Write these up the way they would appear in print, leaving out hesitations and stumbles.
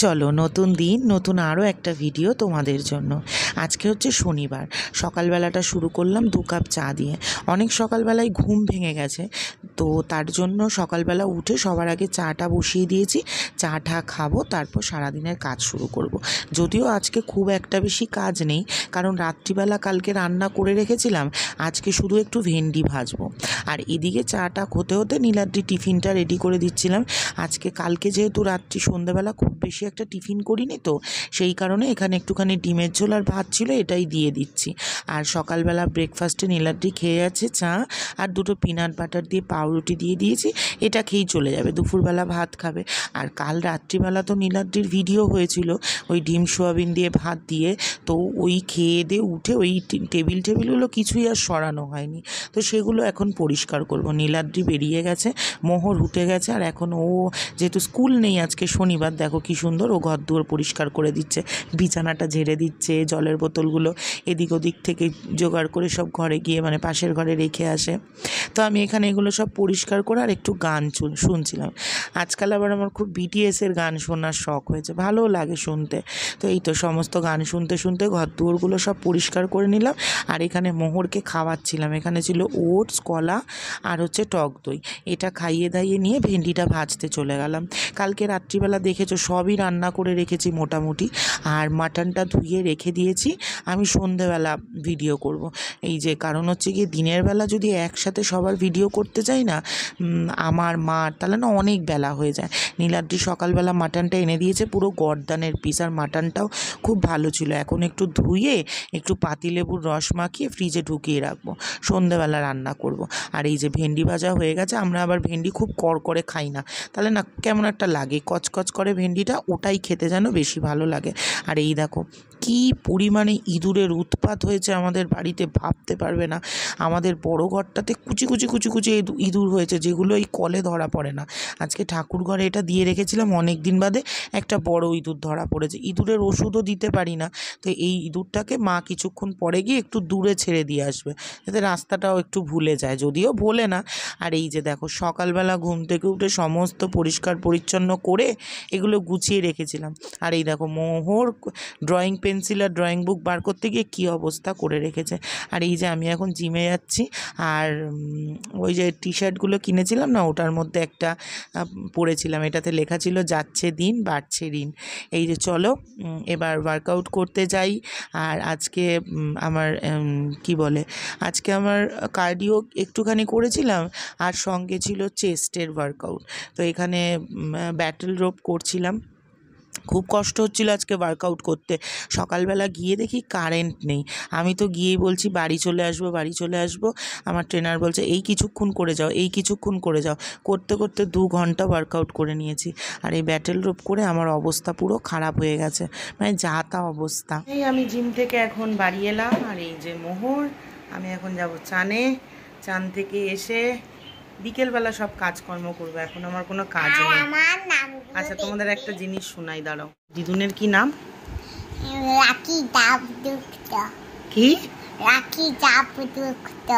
চলো নতুন দিন নতুন আরও একটা ভিডিও তোমাদের জন্য। আজকে হচ্ছে শনিবার, সকালবেলাটা শুরু করলাম 2 কাপ চা দিয়ে। অনেক সকালবেলায় ঘুম ভেঙে গেছে, তো তার জন্য সকালবেলা উঠে সবার আগে চাটা বসিয়ে দিয়েছি। চাটা খাবো, তারপর সারাদিনের কাজ শুরু করব। যদিও আজকে খুব একটা বেশি কাজ নেই, কারণ রাত্রিবেলা কালকে রান্না করে রেখেছিলাম, আজকে শুধু একটু ভেন্ডি ভাজবো। আর এদিকে চাটা হতে হতে নীলাদ্রি টিফিনটা রেডি করে দিচ্ছিলাম। আজকে কালকে যেহেতু রাত্রি সন্ধ্যাবেলা খুব বেশি একটা টিফিন করিনি, তো সেই কারণে এখানে একটুখানি ডিমের ঝোল আর ভাত ছিল, এটাই দিয়ে দিচ্ছি। আর সকালবেলা ব্রেকফাস্টে নীলাদ্রি খেয়ে আছে চা আর 2টো পিনাট বাটার দিয়ে পাউরুটি দিয়ে দিয়েছি, এটা খেয়েই চলে যাবে। দুপুরবেলা ভাত খাবে। আর কাল রাত্রিবেলা তো নীলাদ্রির ভিডিও হয়েছিল ওই ডিম সোয়াবিন দিয়ে ভাত দিয়ে, তো ওই খেয়ে দিয়ে উঠে ওই টেবিলগুলো কিছুই আর সরানো হয়নি, তো সেগুলো এখন পরিষ্কার করব। নীলাদ্রি বেরিয়ে গেছে, মোহর উঠে গেছে, আর এখন ও যেহেতু স্কুল নেই আজকে শনিবার, দেখো কি সুন্দর ও ঘর দুয়ার পরিষ্কার করে দিচ্ছে, বিছানাটা ঝেড়ে দিচ্ছে, জলের বোতলগুলো এদিক ওদিক থেকে জোগাড় করে সব ঘরে গিয়ে মানে পাশের ঘরে রেখে আসে। তো আমি এখানে এগুলো সব পরিষ্কার করে আর একটু গান শুনছিলাম। আজকাল আবার আমার খুব বিটিএসের গান শোনার শখ হয়েছে, ভালোও লাগে শুনতে। তো এই তো সমস্ত গান শুনতে শুনতে ঘর দুয়ারগুলো সব পরিষ্কার করে নিলাম। আর এখানে মোহরকে খাওয়াচ্ছিলাম। এখানে ছিল ওটস, কলা আর হচ্ছে টক দই, এটা খাইয়ে দাইয়ে নিয়ে ভেন্ডিটা ভাজতে চলে গেলাম। কালকে রাত্রিবেলা দেখেছো সবই রান্না করে রেখেছি মোটামুটি, আর মাটনটা ধুয়ে রেখে দিয়েছি। আমি সন্ধেবেলা ভিডিও করব, এই যে কারণ হচ্ছে গিয়ে দিনের বেলা যদি একসাথে সবার ভিডিও করতে যাই না, আমার মার, তাহলে না অনেক বেলা হয়ে যায়। নীলাদ্রি সকালবেলা মাটনটা এনে দিয়েছে, পুরো গর্দানের পিস, আর মাটনটাও খুব ভালো ছিল। এখন একটু ধুয়ে একটু পাতিলেবুর রস মাখিয়ে ফ্রিজে ঢুকিয়ে রাখবো, সন্ধেবেলা রান্না করব। আর এই যে ভেন্ডি ভাজা হয়ে গেছে। আমরা আবার ভেন্ডি খুব করে খাই না, তাহলে না কেমন একটা লাগে, কচকচ করে ভেন্ডিটা, ওটাই খেতে যেন বেশি ভালো লাগে। আর এই দেখো কি পরিমাণে ইঁদুরের উৎপাত হয়েছে আমাদের বাড়িতে, ভাবতে পারবে না। আমাদের বড় ঘরটাতে কুচি কুচি কুচি কুচি ইঁদুর হয়েছে, যেগুলো এই কলে ধরা পড়ে না। আজকে ঠাকুর ঘরে এটা দিয়ে রেখেছিলাম, অনেক দিন বাদে একটা বড় ইঁদুর ধরা পড়েছে। ইঁদুরের ওষুধও দিতে পারি না, তো এই ইঁদুরটাকে মা কিছুক্ষণ পরে গিয়ে একটু দূরে ছেড়ে দিয়ে আসবে, যাতে রাস্তাটাও একটু ভুলে যায়, যদিও ভোলে না। আর এই যে দেখো সকালবেলা ঘুম থেকে উঠে সমস্ত পরিষ্কার পরিচ্ছন্ন করে এগুলো গুছিয়ে রেখেছিলাম। আর এই দেখো মোহর ড্রয়িং পেন্সিল আর ড্রয়িং বুক বার করতে গিয়ে কী অবস্থা করে রেখেছে। আর এই যে আমি এখন জিমে যাচ্ছি, আর ওই যে টি শার্টগুলো কিনেছিলাম না, ওটার মধ্যে একটা পরেছিলাম, এটাতে লেখা ছিল যাচ্ছে দিন বাড়ছে ঋণ। এই যে চলো এবার ওয়ার্কআউট করতে যাই। আর আজকে আমার আজকে আমার কার্ডিও একটুখানি করেছিলাম, আর সঙ্গে ছিল চেস্টের ওয়ার্কআউট। তো এখানে ব্যাটেল রোপ করছিলাম, খুব কষ্ট হচ্ছিল আজকে ওয়ার্কআউট করতে। সকালবেলা গিয়ে দেখি কারেন্ট নেই, আমি তো গিয়েই বলছি বাড়ি চলে আসবো। আমার ট্রেনার বলছে এই কিছুক্ষণ করে যাও, করতে করতে 2 ঘন্টা ওয়ার্কআউট করে নিয়েছি। আর এই ব্যাটেল রোপ করে আমার অবস্থা পুরো খারাপ হয়ে গেছে, মানে যা তা অবস্থা। এই আমি জিম থেকে এখন বাড়ি এলাম, আর এই যে মোহর, আমি এখন যাব চান থেকে এসে বিকেলবেলা সব কাজকর্ম করবো, এখন আমার কোনো কাজ নেই। আচ্ছা তোমাদের একটা জিনিস শোনাই, দাঁড়াও। দিদুনের কি নাম? রাকি ডাবযুক্ত। কি? রাকি ডাবযুক্ত।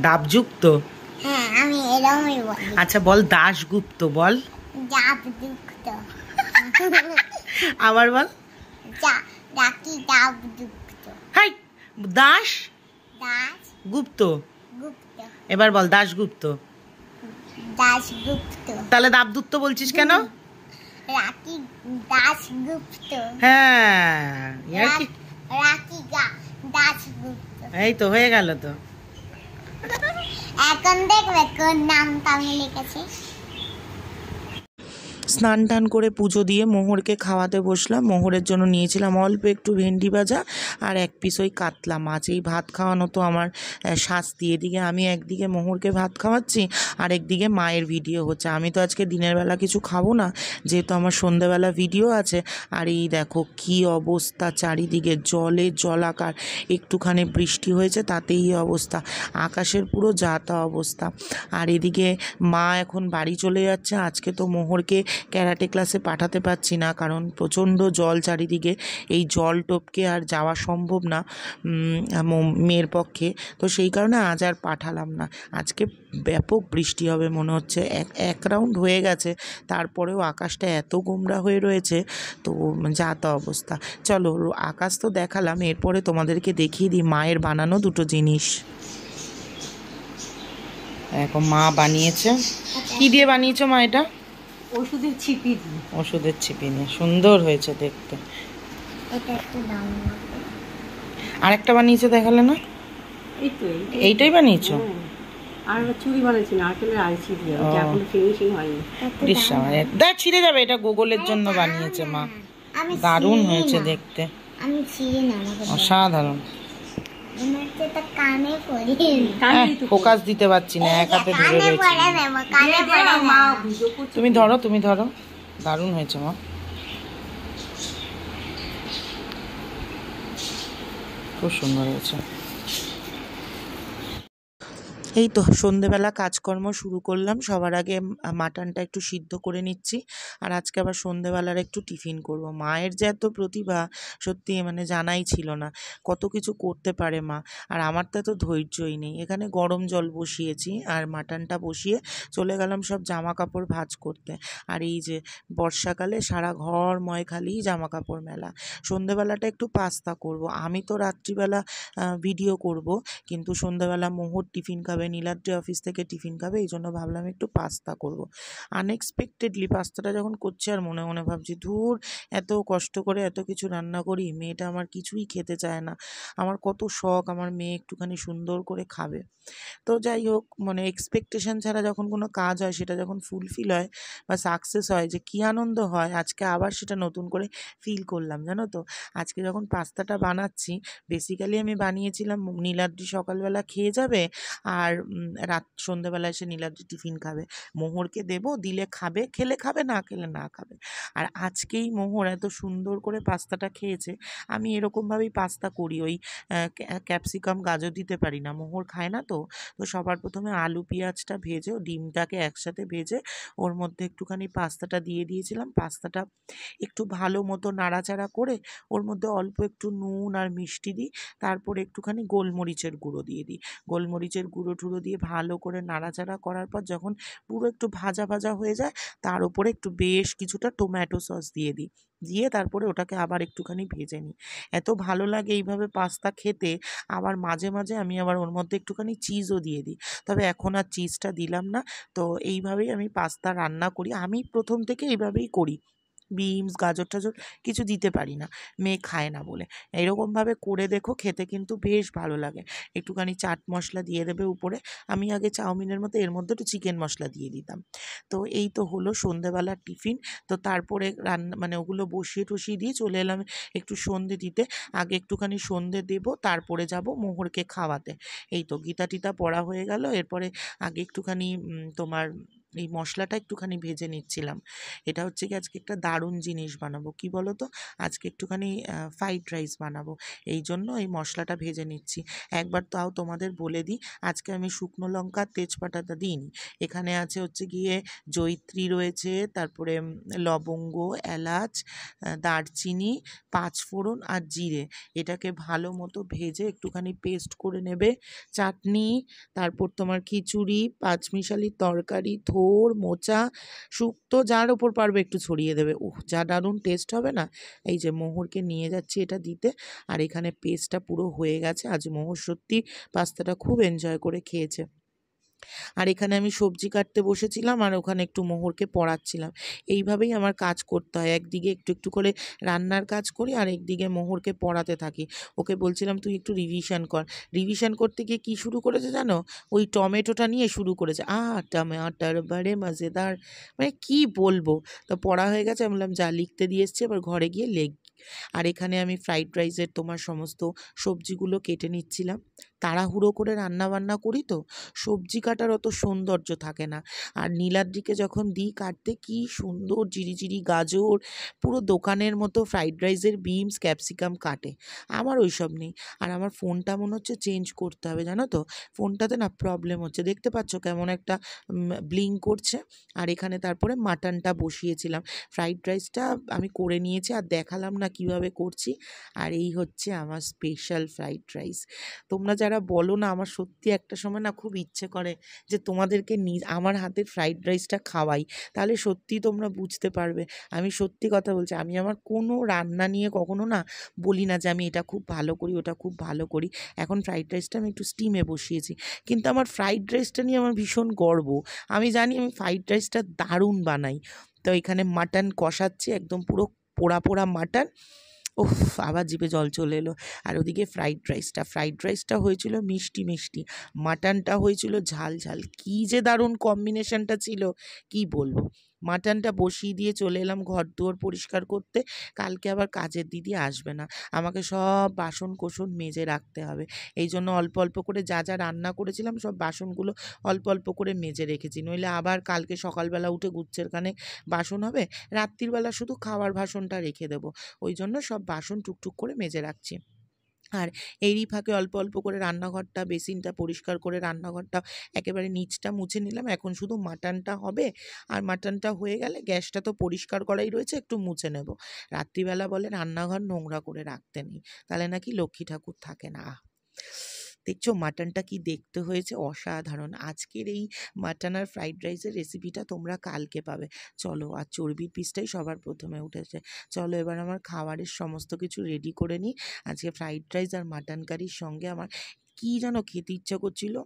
ডাবযুক্ত? হ্যাঁ, আমি এরকমই বলি। আচ্ছা বল দাশগুপ্ত, বল। ডাবযুক্ত। আবার বল। রাকি ডাবযুক্ত। হাই, দাস গুপ্ত। গুপ্ত। এবার বল দাশগুপ্ত। দাশগুপ্ত। তাহলে দাবদুত্ত বলছিস কেন? রাকি দাশগুপ্ত। হ্যাঁ, রাকি দাশগুপ্ত। এই তো হয়ে গেল তো। এখন দেখবে কোন নামটা আমি লিখেছি। স্নান টান করে পুজো দিয়ে মোহরকে খাওয়াতে বসলাম। মোহরের জন্য নিয়েছিলাম অল্প একটু ভেন্ডি ভাজা আর 1 পিস ওই কাতলা মাছ। এই ভাত খাওয়ানো তো আমার শাস্তি। এদিকে আমি একদিকে মোহরকে ভাত খাওয়াচ্ছি, আর একদিকে মায়ের ভিডিও হচ্ছে। আমি তো আজকে দিনের বেলা কিছু খাবো না, যেহেতু আমার সন্ধ্যেবেলা ভিডিও আছে। আর এই দেখো কি অবস্থা, চারিদিকে জলাকার। একটুখানি বৃষ্টি হয়েছে তাতেই এই অবস্থা, আকাশের পুরো যা তা অবস্থা। আর এদিকে মা এখন বাড়ি চলে যাচ্ছে। আজকে তো মোহরকে ক্যারাটে ক্লাসে পাঠাতে পারছি না, কারণ প্রচণ্ড জল চারিদিকে, এই জল টপকে আর যাওয়া সম্ভব না মেয়ের পক্ষে। তো সেই কারণে আজ আর পাঠালাম না। আজকে ব্যাপক বৃষ্টি হবে মনে হচ্ছে। এক রাউন্ড হয়ে গেছে, তারপরেও আকাশটা এত গোমরা হয়ে রয়েছে, তো যা তা অবস্থা। চলো, আকাশ তো দেখালাম, এরপরে তোমাদেরকে দেখিয়ে দিই মায়ের বানানো দুটো জিনিস। এখন মা বানিয়েছে। কি দিয়ে বানিয়েছো মা এটা? ওষুধের ছিপি দিয়ে। ওষুধের ছিপি নিয়ে সুন্দর হয়েছে দেখতে। এটা একটু দাম আর একটা বানিয়েছো দেখালে না? এই তো এইটাই বানিয়েছো? আর চুড়ি বানাচ্ছি না, আসলে আইসি দিয়ে, ও। এখন ফিনিশিং হয়নি। দেখ ছিঁড়ে যাবে, এটা গুগলের জন্য বানিয়েছে মা। আমি দারুণ ছিঁড়ি হয়েছে না। দেখতে, আমি ছিঁড়ি না, আমাকে দাও। অসাধারণ। আমার তো এটা কানে পড়ি। কানেরই তো ফোকাস দিতে পারছি না, এক হাতে ধরে কানে রয়েছে। পড়ে নেব, কানে দিয়ে পড়ে দাও, মা নেব। ভিডিও করছে। তুমি ধরো, দারুণ হয়েছে মা, খুব সুন্দর হয়েছে। এই তো সন্ধেবেলা কাজকর্ম শুরু করলাম। সবার আগে মাটনটা একটু সিদ্ধ করে নিচ্ছি, আর আজকে আবার সন্ধেবেলার একটু টিফিন করব। মায়ের যে এত প্রতিভা, সত্যি মানে জানাই ছিল না কত কিছু করতে পারে মা। আর আমার তো এত ধৈর্যই নেই। এখানে গরম জল বসিয়েছি আর মাটনটা বসিয়ে চলে গেলাম সব জামা কাপড় ভাঁজ করতে। আর এই যে বর্ষাকালে সারা ঘর ময় খালি জামা কাপড় মেলা। সন্ধেবেলাটা একটু পাস্তা করব। আমি তো রাত্রিবেলা ভিডিও করব, কিন্তু সন্ধ্যাবেলা মোহর টিফিন খাবে, নীলাদ্রি অফিস থেকে টিফিন খাবে, এই জন্য ভাবলাম একটু পাস্তা করব। আনএক্সপেক্টেডলি পাস্তাটা যখন করছি আর মনে মনে ভাবছি, ধুর, এত কষ্ট করে এত কিছু রান্না করি, মেয়েটা আমার কিছুই খেতে চায় না। আমার কত শখ আমার মেয়ে একটুখানি সুন্দর করে খাবে। তো যাই হোক, মানে এক্সপেকটেশন ছাড়া যখন কোনো কাজ হয়, সেটা যখন ফুলফিল হয় বা সাকসেস হয়, যে কী আনন্দ হয়, আজকে আবার সেটা নতুন করে ফিল করলাম। জানো তো, আজকে যখন পাস্তাটা বানাচ্ছি, বেসিক্যালি আমি বানিয়েছিলাম নীলাদ্রি সকালবেলা খেয়ে যাবে, আর সন্ধ্যেবেলা এসে নীলাদ্রি টিফিন খাবে। মোহরকে দেবো, দিলে খাবে, খেলে খাবে, না খেলে না খাবে। আর আজকেই মোহর এত সুন্দর করে পাস্তাটা খেয়েছে। আমি এরকমভাবেই পাস্তা করি, ওই ক্যাপসিকাম গাজর দিতে পারি না, মোহর খায় না। তো সবার প্রথমে আলু পেঁয়াজটা ভেজে, ডিমটাকে একসাথে ভেজে ওর মধ্যে একটুখানি পাস্তাটা দিয়ে দিয়েছিলাম। পাস্তাটা একটু ভালো মতো নাড়াচাড়া করে ওর মধ্যে অল্প একটু নুন আর মিষ্টি দিই, তারপরে একটুখানি গোলমরিচের গুঁড়ো দিয়ে দিই। গোলমরিচের গুঁড়ো টুড়ো দিয়ে ভালো করে নাড়াচাড়া করার পর যখন পুরো একটু ভাজা ভাজা হয়ে যায়, তার উপরে একটু বেশ কিছুটা টমেটো সস দিয়ে দিই, দিয়ে তারপরে ওটাকে আবার একটুখানি ভেজে নিই। এত ভালো লাগে এইভাবে পাস্তা খেতে। আবার মাঝে মাঝে আমি আবার ওর মধ্যে একটুখানি চিজও দিয়ে দিই, তবে এখন আর চিজটা দিলাম না। তো এইভাবেই আমি পাস্তা রান্না করি, আমি প্রথম থেকে এইভাবেই করি। বিনস গাজর টাজর কিছু দিতে পারি না, মেয়ে খায় না বলে। এরকমভাবে করে দেখো, খেতে কিন্তু বেশ ভালো লাগে। একটুখানি চাট মশলা দিয়ে দেবে উপরে। আমি আগে চাউমিনের মতো এর মধ্যে একটু চিকেন মশলা দিয়ে দিতাম। তো এই তো হলো সন্ধেবেলার টিফিন। তো তারপরে রান্না মানে ওগুলো বসিয়ে টসিয়ে দিয়ে চলে এলাম একটু সন্ধে দিতে। আগে একটুখানি সন্ধে দেবো, তারপরে যাব মোহরকে খাওয়াতে। এই তো গীতা টিতা পড়া হয়ে গেল। এরপরে আগে একটুখানি তোমার এই মশলাটা একটুখানি ভেজে নিচ্ছিলাম। এটা হচ্ছে কি, আজকে একটা দারুণ জিনিস বানাবো। কি বলো তো, আজকে একটুখানি ফ্রাইড রাইস বানাবো, এই জন্য এই মশলাটা ভেজে নিচ্ছি। একবার তাও তোমাদের বলে দিই, আজকে আমি শুকনো লঙ্কা তেজপাতাটা দিইনি। এখানে আছে হচ্ছে গিয়ে জয়িত্রী রয়েছে, তারপরে লবঙ্গ, এলাচ, দারচিনি, পাঁচফোড়ন আর জিরে। এটাকে ভালো মতো ভেজে একটুখানি পেস্ট করে নেবে। চাটনি, তারপর তোমার খিচুড়ি, পাঁচমিশালি তরকারি, থোর, মোচা, শুক্তো, যার ওপর পারবে একটু ছড়িয়ে দেবে। যা দারুণ টেস্ট হবে না। এই যে মোহরকে নিয়ে যাচ্ছি এটা দিতে, আর এখানে পেস্টটা পুরো হয়ে গেছে। আজ মোহর সত্যি পাস্তাটা খুব এনজয় করে খেয়েছে। আর এখানে আমি সবজি কাটতে বসেছিলাম, আর ওখানে একটু মোহরকে পড়াচ্ছিলাম। এইভাবেই আমার কাজ করতে হয়, একদিকে একটু একটু করে রান্নার কাজ করি, আর একদিকে মোহরকে পড়াতে থাকি। ওকে বলছিলাম তুই একটু রিভিশন কর। রিভিশন করতে গিয়ে কী শুরু করেছে জানো, ওই টমেটোটা নিয়ে শুরু করেছে, টমেটোর বাড়ে মজেদার, মানে কি বলবো। তো পড়া হয়ে গেছে, আমি বললাম যা লিখতে দিয়ে এসছি, এবার ঘরে গিয়ে লেখ। আর এখানে আমি ফ্রাইড রাইসের তোমার সমস্ত সবজিগুলো কেটে নিচ্ছিলাম। তাড়াহুড়ো করে রান্নাবান্না করি তো, সবজি কাটার অত সৌন্দর্য থাকে না। আর নীলাদ্রিকে যখন দিই কাটতে, কি সুন্দর জিরিজিরি গাজর, পুরো দোকানের মতো ফ্রাইড রাইসের বিনস ক্যাপসিকাম কাটে। আমার ওইসব নেই। আর আমার ফোনটা মনে হচ্ছে চেঞ্জ করতে হবে, জানো তো, ফোনটাতে না প্রবলেম হচ্ছে, দেখতে পাচ্ছ কেমন একটা ব্লিঙ্ক করছে। আর এখানে তারপরে মাটনটা বসিয়েছিলাম, ফ্রাইড রাইসটা আমি করে নিয়েছি আর দেখালাম না কিভাবে করছি। আর এই হচ্ছে আমার স্পেশাল ফ্রাইড রাইস। তোমরা যারা বলো না, আমার সত্যি একটা সময় না খুব ইচ্ছে করে যে তোমাদেরকে আমার হাতের ফ্রাইড রাইসটা খাওয়াই, তাহলে সত্যি তোমরা বুঝতে পারবে। আমি সত্যি কথা বলছি, আমি আমার কোনো রান্না নিয়ে কখনো না বলি না যে আমি এটা খুব ভালো করি, ওটা খুব ভালো করি। এখন ফ্রাইড রাইসটা আমি একটু স্টিমে বসিয়েছি, কিন্তু আমার ফ্রাইড রাইসটা নিয়ে আমার ভীষণ গর্ব। আমি জানি আমি ফ্রাইড রাইসটা দারুণ বানাই। তো এখানে মাটন কষাচ্ছি, একদম পুরো পোড়া পোড়া মাটন। উফ, আবার জিভে জল চলে এলো। আর ওদিকে ফ্রাইড রাইসটা হয়েছিল মিষ্টি মিষ্টি, মাটনটা হয়েছিল ঝাল ঝাল। কী যে দারুণ কম্বিনেশনটা ছিল, কি বলবো। মাটনটা বসিয়ে দিয়ে চলে এলাম ঘর দুয়ার পরিষ্কার করতে। কালকে আবার কাজের দিদি আসবে না, আমাকে সব বাসন কোসন মেজে রাখতে হবে। এই জন্য অল্প অল্প করে যা যা রান্না করেছিলাম সব বাসনগুলো অল্প অল্প করে মেজে রেখেছি, নইলে আবার কালকে সকালবেলা উঠে গুচ্ছের কানে বাসন হবে, রাত্রিবেলা শুধু খাওয়ার বাসনটা রেখে দেবো। ওই জন্য সব বাসন টুকটুক করে মেজে রাখছি। আর এরই ফাঁকে অল্প অল্প করে রান্নাঘরটা, বেসিনটা পরিষ্কার করে রান্নাঘরটা একেবারে নিচটা মুছে নিলাম। এখন শুধু মাটনটা হবে, আর মাটনটা হয়ে গেলে গ্যাসটা তো পরিষ্কার করাই রয়েছে, একটু মুছে নেব। রাত্রিবেলা বলে রান্নাঘর নোংরা করে রাখতে নেই, তাহলে নাকি লক্ষ্মী ঠাকুর থাকে না। দেখছো মাটনটা কি দেখতে হয়েছে, অসাধারণ। আজকের এই মাটন আর ফ্রাইড রাইসের রেসিপিটা তোমরা কালকে পাবে। চলো, আর চর্বির পিসটাই সবার প্রথমে উঠেছে। চলো এবার আমার খাবারের সমস্ত কিছু রেডি করে নিই। আজকে ফ্রাইড রাইস আর মাটন কারির সঙ্গে আমার কী যেন খেতে ইচ্ছা করছিল,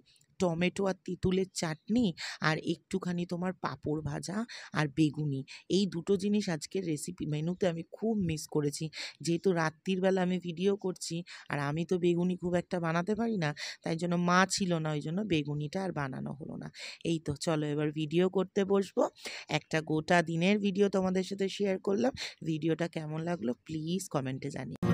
টমেটো আর তেঁতুলের চাটনি, আর একটুখানি তোমার পাঁপড় ভাজা আর বেগুনি। এই দুটো জিনিস আজকের রেসিপি মেনুতে আমি খুব মিস করেছি। যেহেতু রাত্রির বেলা আমি ভিডিও করছি, আর আমি তো বেগুনি খুব একটা বানাতে পারি না, তাই জন্য মা ছিল না, ওই জন্য বেগুনিটা আর বানানো হলো না। এই তো চলো এবার ভিডিও করতে বসবো। একটা গোটা দিনের ভিডিও তোমাদের সাথে শেয়ার করলাম। ভিডিওটা কেমন লাগলো প্লিজ কমেন্টে জানিও।